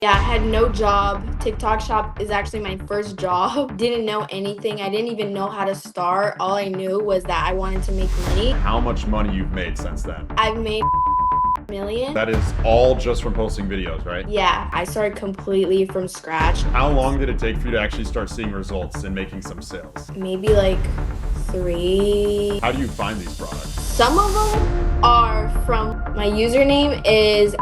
Yeah, I had no job. TikTok Shop is actually my first job. Didn't know anything. I didn't even know how to start. All I knew was that I wanted to make money. How much money you've made since then? I've made million. That is all just from posting videos, right? Yeah, I started completely from scratch. How long did it take for you to actually start seeing results and making some sales? Maybe like 3. How do you find these products? Some of them are from my username is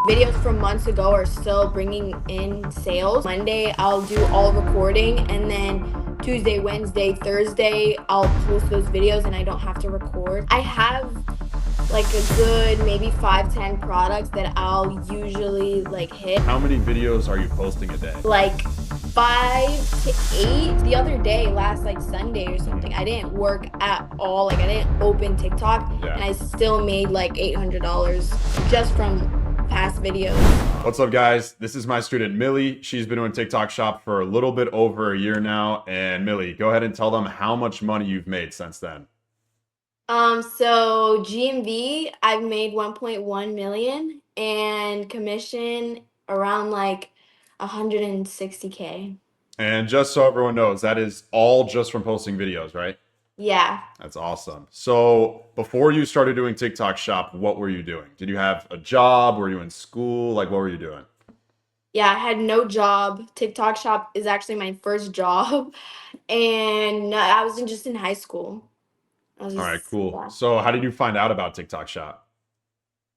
videos from months ago are still bringing in sales. Monday, I'll do all recording, and then Tuesday, Wednesday, Thursday, I'll post those videos and I don't have to record. I have like a good maybe 5-10 products that I'll usually like hit. How many videos are you posting a day? Like 5 to 8. The other day, last like Sunday or something, I didn't work at all. Like I didn't open TikTok, Yeah. and I still made like $800 just from past videos. What's up, guys? This is my student Millie. She's been doing TikTok Shop for a little bit over a year now. And Millie, go ahead and tell them how much money you've made since then. So GMV, I've made 1.1 million, and commission around like 160K. And just so everyone knows, that is all just from posting videos, right? Yeah. That's awesome. So before you started doing TikTok Shop, what were you doing? Did you have a job? Were you in school? Like, what were you doing? Yeah, I had no job. TikTok Shop is actually my first job, and I was just in high school. I was All right, just cool. yeah. So how did you find out about TikTok Shop?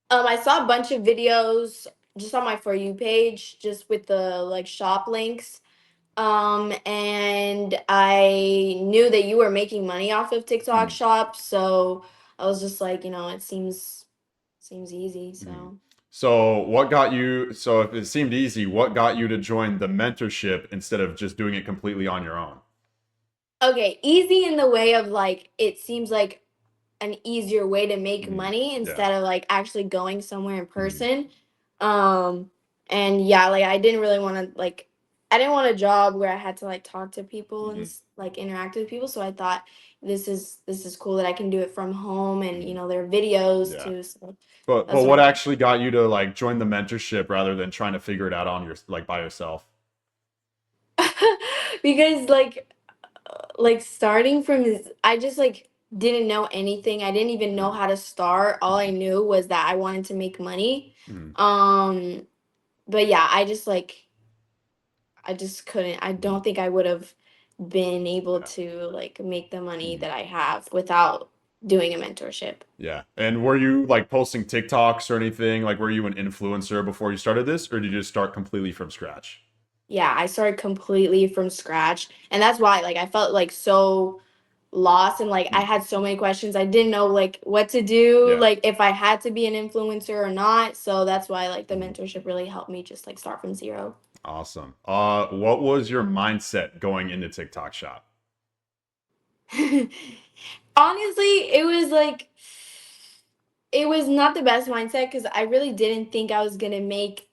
I saw a bunch of videos just on my For You page, just with the like shop links. And I knew that you were making money off of TikTok Mhm, Shop, so I was just like, it seems easy. mhm. So So what got you, so if it seemed easy, what got you to join the mentorship instead of just doing it completely on your own? okay, easy in the way of like it seems like an easier way to make Mhm, money yeah. instead of like actually going somewhere in Mhm, person. Um and yeah, like I didn't really want to like I didn't want a job where I had to like talk to people and mhm, like interact with people, so I thought this is cool that I can do it from home, and mhm, there are videos yeah. too, so But that's what why. actually got you to like join the mentorship rather than trying to figure it out on your like by yourself? Because like starting from I just like didn't know anything. I didn't even know Mhm, how to start. All I knew was that I wanted to make money. mhm, Um but yeah, I just couldn't. I mhm, don't think I would have been able yeah. to like make the money Mhm. that I have without doing a mentorship. Yeah. And were you like posting TikToks or anything? Like, were you an influencer before you started this, or did you just start completely from scratch? Yeah, I started completely from scratch, and that's why like I felt like so lost, and like I Mm, had so many questions. I didn't know like what to do, yeah. like if I had to be an influencer or not. So that's why like the Mhm. mentorship really helped me just like start from zero. Awesome. What was your mindset going into TikTok Shop? Honestly, it was not the best mindset because I really didn't think I was gonna make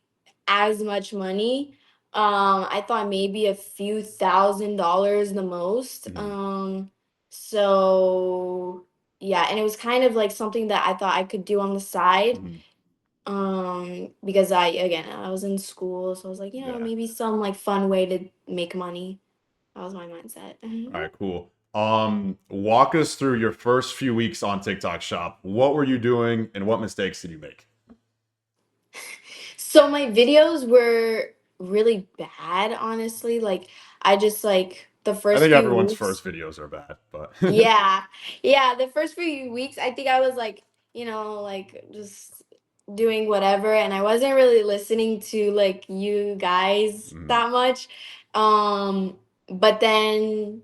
as much money. I thought maybe a few $1,000s the most. Mhm, So yeah, and it was kind of like something that I thought I could do on the side. mhm, Because I was in school, so I was like, yeah. maybe some like fun way to make money. That was my mindset. All right, cool. Walk us through your first few weeks on TikTok Shop. What were you doing and what mistakes did you make? So my videos were really bad, honestly. Like I just like the I first think few everyone's weeks. first videos are bad, but Yeah. Yeah, the first few weeks I think I was like, like just doing whatever, and I wasn't really listening to like you guys Mhm, that much. But then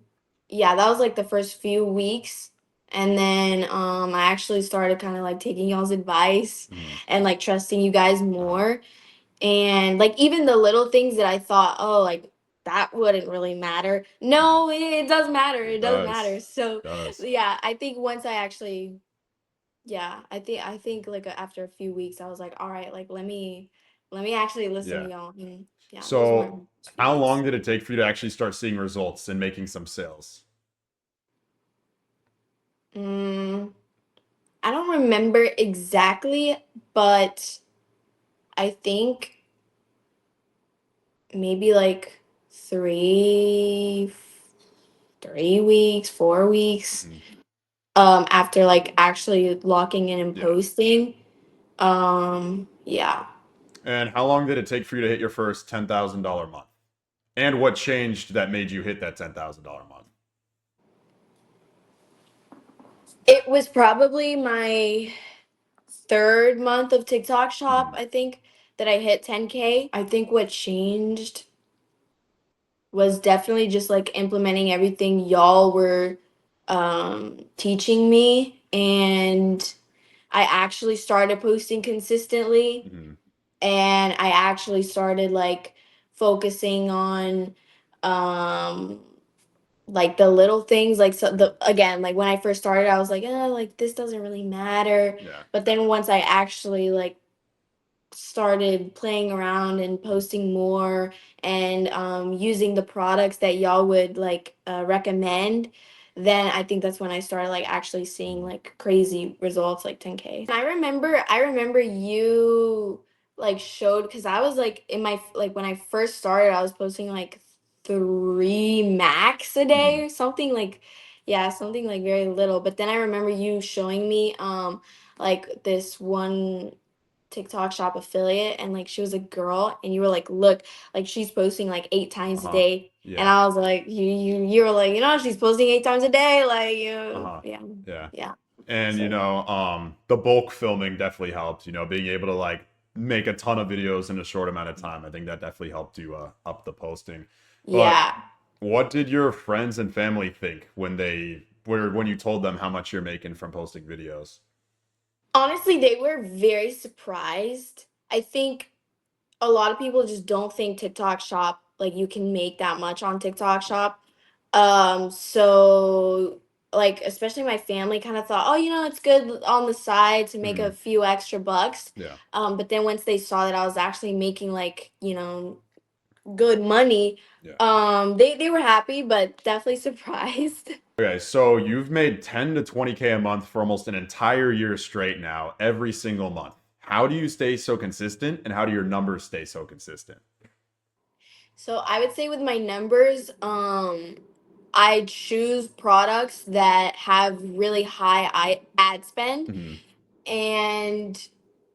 yeah, that was like the first few weeks. And then I actually started kind of like taking y'all's advice mhm. and like trusting you guys Uh-huh. more. And like even the little things that I thought, oh, like that wouldn't really matter. Mhm. No, it does matter. It It does does. matter. So It does. yeah, I think once I actually, yeah, I think like after a few weeks, I was like, all right, like let me actually listen to Yeah. y'all. And yeah, those were my So, first few how weeks. long did it take for you to actually start seeing results and making some sales? Mm, I don't remember exactly, but I think maybe like three 3 weeks, 4 weeks, Mhm. after like actually locking in and Yeah. posting. Yeah. And how long did it take for you to hit your first $10,000 month? And what changed that made you hit that $10,000 month? It was probably my third month of TikTok shop, Mhm. I think, that I hit 10K. I think what changed was definitely just like implementing everything y'all were teaching me, and I actually started posting consistently, Mhm. and I actually started like focusing on um like the little things, like, so the again, like when I first started I was like, like this doesn't really matter, Yeah. but then once I actually like started playing around and posting more, and using the products that y'all would like recommend, then I think that's when I started like actually seeing Mhm. like crazy results, like 10K. I remember you like showed, because I was like in my, like when I first started I was posting like 3 max a Mhm. day or something, like, yeah, something like very little, but then I remember you showing me like this one TikTok shop affiliate, and like she was a girl, and you were like, look, like she's posting like 8 times a Uh-huh. day. And Yeah. I was like, you were like, she's posting 8 times a day, like, Uh-huh. yeah, Yeah. yeah. And So the bulk filming definitely helped, being able to like make a ton of videos in a short amount of time. I think that definitely helped you up the posting. But yeah. what did your friends and family think when you told them how much you're making from posting videos? Honestly, they were very surprised. I think a lot of people just don't think TikTok shop, like you can make that much on TikTok shop. So like especially my family kind of thought, oh, it's good on the side to make a Mhm. few extra bucks. Yeah. But then once they saw that I was actually making like, good money, Yeah. they were happy, but definitely surprised. Okay, so you've made 10 to 20K a month for almost an entire year straight now, every single month. How do you stay so consistent and how do your numbers stay so consistent? So I would say with my numbers, I choose products that have really high ad spend. Mhm. And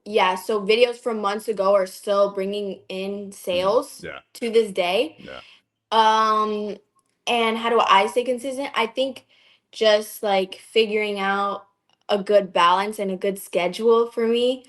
yeah, so videos from months ago are still bringing in Mhm. sales Yeah. to this day. Yeah. Um, and how do I stay consistent? I think just like figuring out a good balance and a good schedule for me.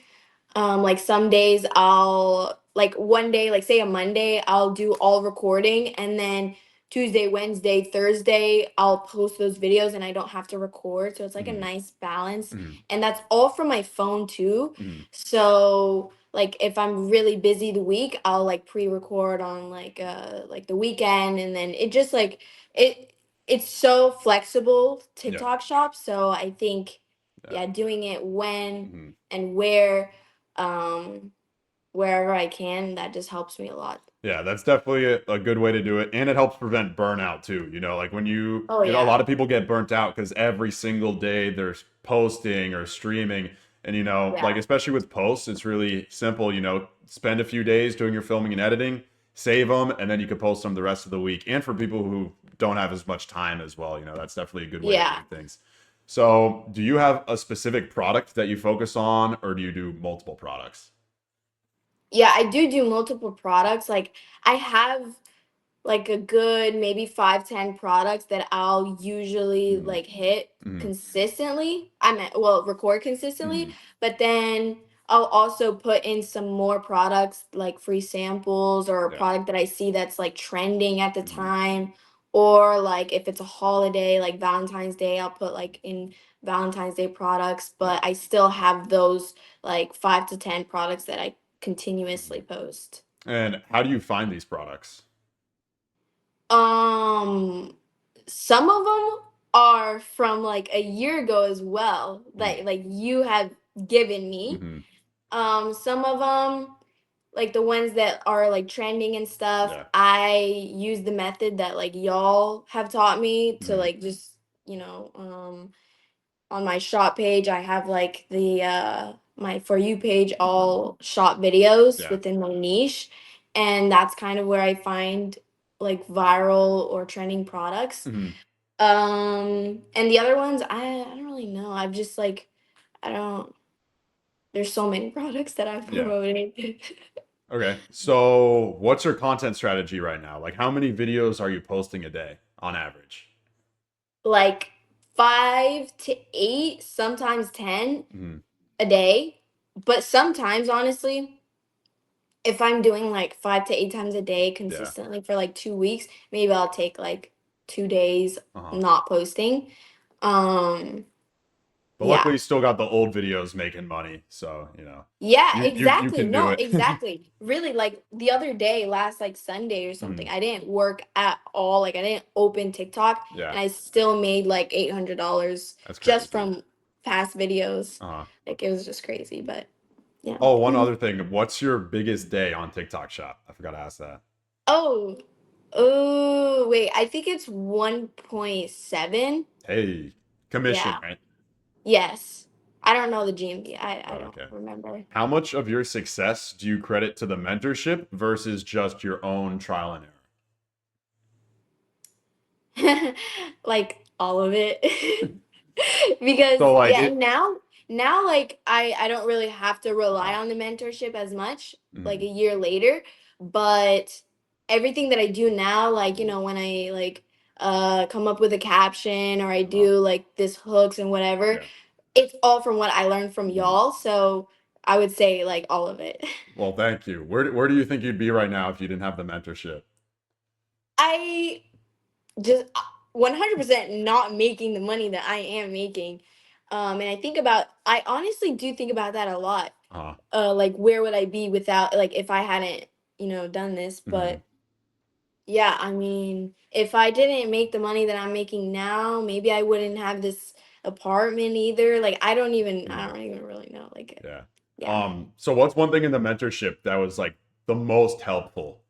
Like some days I'll like one day, like say a Monday, I'll do all recording, and then Tuesday, Wednesday, Thursday, I'll post those videos and I don't have to record. So it's like a Mhm. nice balance. Mhm. And that's all from my phone too. Mhm. So like if I'm really busy the week, I'll like pre-record on like the weekend, and then it just like it's so flexible Yeah. TikTok shop. So I think, Yeah. yeah, doing it when Mhm. and where, um wherever I can, that just helps me a lot. Yeah, that's definitely a good way to do it. And it helps prevent burnout too. Like when Oh a lot yeah. of people get burnt out because every single day they're posting or streaming. And, like Yeah. especially with posts, it's really simple. Spend a few days doing your filming and editing, save them, and then you can post them the rest of the week. And for people who don't have as much time as well, that's definitely a good way of Yeah. doing things. So, do you have a specific product that you focus on, or do you do multiple products? Yeah, I do multiple products. Like I have like a good maybe 5, 10 products that I'll usually Mhm. like hit Mhm. consistently. I mean, well, record consistently, Mhm. but then I'll also put in some more products like free samples, or a Yeah. product that I see that's like trending at the Mhm. time. Or like if it's a holiday like Valentine's Day, I'll put like in Valentine's Day products, Yeah. but I still have those like 5 to 10 products that I continuously Mhm. post. And how do you find these products? Um, some of them are from like a year ago as well, Mhm. like you have given me. Mhm. Some of them, like the ones that are like trending and stuff, Yeah. I use the method that like y'all have taught me to Mhm. like just, on my shop page, I have like the my For You page, all shop videos Yeah. within my niche. and that's kind of where I find like viral or trending products. Mhm. And the other ones, I don't really know. I've just like I don't. There's so many products that I've Yeah. promoted. Okay. So, what's your content strategy right now? Like, how many videos are you posting a day on average? Like 5 to 8, sometimes 10 Mhm. a day. But sometimes, honestly, if I'm doing like 5 to 8 times a day Yeah. consistently for like 2 weeks, maybe I'll take like 2 days Uh-huh. not posting. Um, But yeah. luckily, you still got the old videos making money, so Yeah, you exactly. can do No, it. exactly. Really, like the other day, last like Sunday or something, Mhm. I didn't work at all. Like I didn't open TikTok Yeah, and I still made like $800 that's just crazy. from past videos. Uh-huh. Like it was just crazy, but yeah. Oh, one other thing. What's your biggest day on TikTok Shop? I forgot to ask that. Oh, oh, wait. I think it's 1.7. Hey, commission, Yeah. right? Yes. I don't know the GMV. Oh, I don't okay. remember. How much of your success do you credit to the mentorship versus just your own trial and Like all of it. error? Because So, like yeah, it. and now like I don't really have to rely Uh-huh. on the mentorship as much like a Mhm. year later, but everything that I do now, like when I like come up with a caption or I Uh-huh. do like this hooks and whatever, Yeah. it's all from what I learned from Mhm. y'all, so I would say like all of it. Well, thank you. Where do you think you'd be right now if you didn't have the mentorship? I just 100% not making the money that I am making. And I honestly do think about that a lot. Uh-huh. Like where would I be without like if I hadn't, done this, Mhm. but yeah, I mean, if I didn't make the money that I'm making now, maybe I wouldn't have this apartment either. Like I Mhm. don't even really know. Like Yeah. yeah. So what's one thing in the mentorship that was like the most helpful?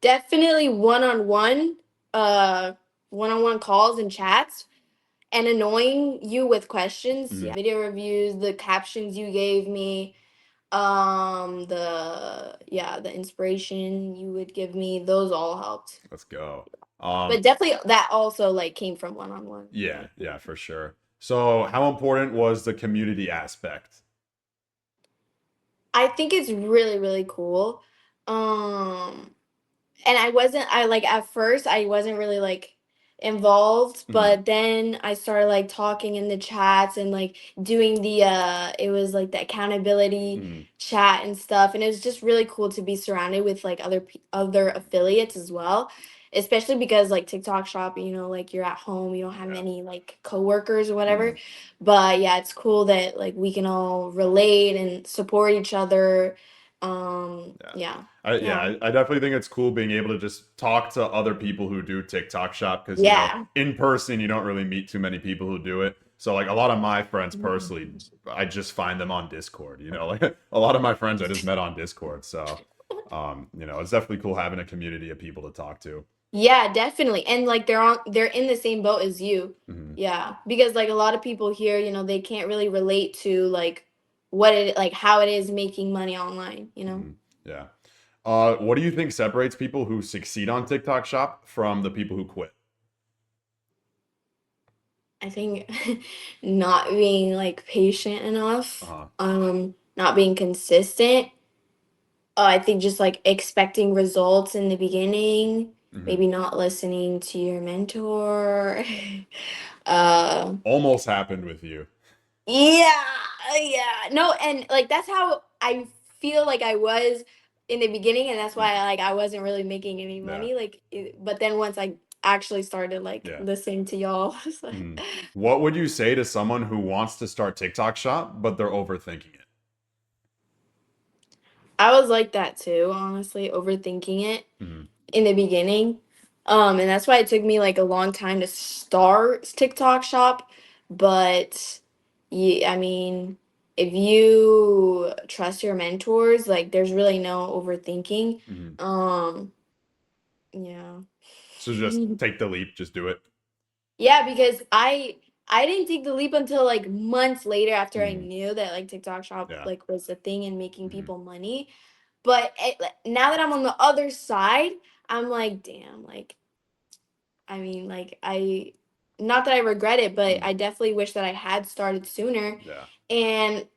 Definitely uh one-on-one calls and chats and annoying you with questions. Mhm. Yeah, video reviews, the captions you gave me, the inspiration you would give me, those all helped. Let's go. But Um, definitely that also like came from one-on-one. yeah, Like yeah, for sure. So how important was the community aspect? I think it's really, really cool. Um and I like at first I wasn't really like involved, Mhm. but then I started like talking in the chats and like doing it was like the accountability Mhm. chat and stuff, and it was just really cool to be surrounded with like other affiliates as well, especially because like TikTok shop, like you're at home, you don't have Yeah. many like coworkers or whatever. Mhm. But yeah, it's cool that like we can all relate and support each other. Yeah. Yeah. Yeah, Yeah. I definitely think it's cool being able to just talk to other people who do TikTok shop because Yeah. in person you don't really meet too many people who do it. So like a lot of my friends personally, Mhm. I just find them on Discord. Like a lot of my friends I just met on Discord. So it's definitely cool having a community of people to talk to. Yeah, definitely. And like they're in the same boat as you. Hmm. Yeah. Because like a lot of people here, they can't really relate to like how it is making money online. Hmm. Yeah. What do you think separates people who succeed on TikTok shop from the people who quit? I think not being like patient enough, Uh-huh. not being consistent. I think just like expecting results in the beginning, Hmm. maybe not listening to your mentor. uh Almost happened with you. Yeah, yeah. No, and like that's how I feel like I was in the beginning, and that's why I wasn't really making any Yeah. money. But then once I actually started like Yeah. listening to y'all, it's like, Mhm. What would you say to someone who wants to start TikTok shop, but they're overthinking it? I was like that too, honestly, overthinking it Mhm. in the beginning. And that's why it took me like a long time to start TikTok shop. But yeah, I mean, if you trust your mentors, like there's really no overthinking. Mhm. Um, yeah. So just take the leap, just do it. Yeah, because I didn't take the leap until like months later after I Mhm. knew that like TikTok shop Yeah. like was a thing and making Mhm. people money. But now that I'm on the other side, I'm like, damn, like, I mean, like, not that I regret it, but Mm, I definitely wish that I had started sooner. yeah. And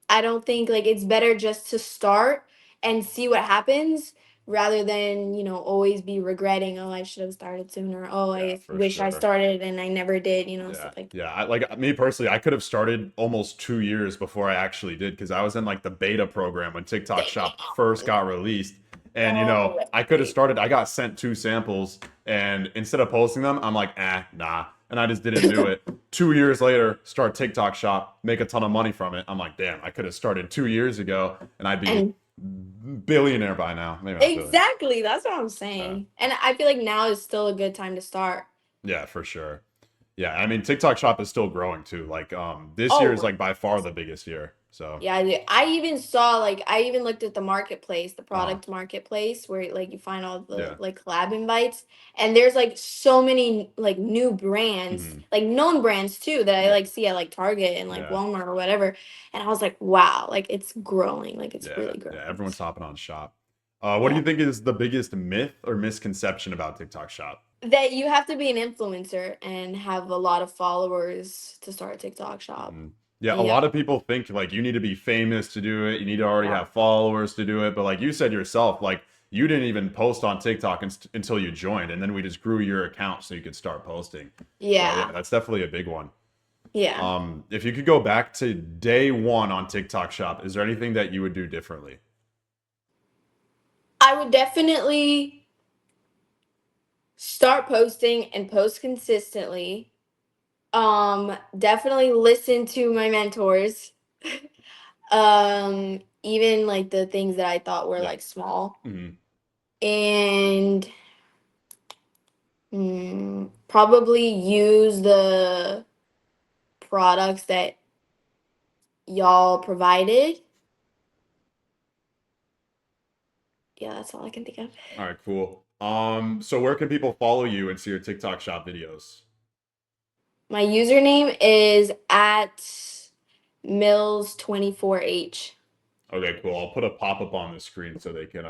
I don't think like it's better just to start and see what happens rather than, always be regretting, oh, I should have started sooner. Oh, Yeah, I for wish I sure. started and I never did, Yeah. stuff like Yeah. I like me personally, I could have started almost 2 years before I actually did because I was in like the beta program when TikTok that. Shop first got released. And Oh, I could have started, I got sent 2 samples, and instead of posting them, I'm like, nah. And I just didn't do it. 2 years later, start TikTok Shop, make a ton of money from it. I'm like, damn, I could have started 2 years ago and I'd be and billionaire by now. Maybe not billionaire. exactly, that's what I'm Uh, saying. And I feel like now is still a good time to start. yeah, for sure. Yeah, I mean TikTok Shop is still growing too. Like this year is Oh, like by far the biggest year. So, yeah, I even saw like I even looked at the marketplace, the uh product marketplace where like you find all the yeah. like collab invites, and there's like so many like new brands, Mhm. like known brands too that I Yeah. like see at like Target and like Yeah. Walmart or whatever. And I was like, wow, like it's growing, like it's Yeah. really Yeah, growing. everyone's hopping on Shop. What do Yeah. you think is the biggest myth or misconception about TikTok Shop? That you have to be an influencer and have a lot of followers to start a TikTok shop. Mhm. Yeah, a Yeah. lot of people think like you need to be famous to do it. You need to already Yeah. have followers to do it. But like you said yourself, like you didn't even post on TikTok until you joined, and then we just grew your account so you could start posting. So yeah, Yeah. that's definitely a big one. Yeah. If you could go back to day one on TikTok Shop, is there anything that you would do differently? I would definitely start posting and post consistently. Definitely listen to my mentors. Even like the things that I thought were Yeah. like small. Mhm. And probably use the products that y'all provided. Yeah, that's all I can think of. All right, cool. So where can people follow you and see your TikTok Shop videos? My username is at Mills24H. Okay, cool. I'll put a pop-up on the screen so they can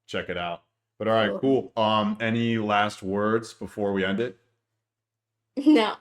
check it out. But all right, Cool. cool. Any last words before we end it? No.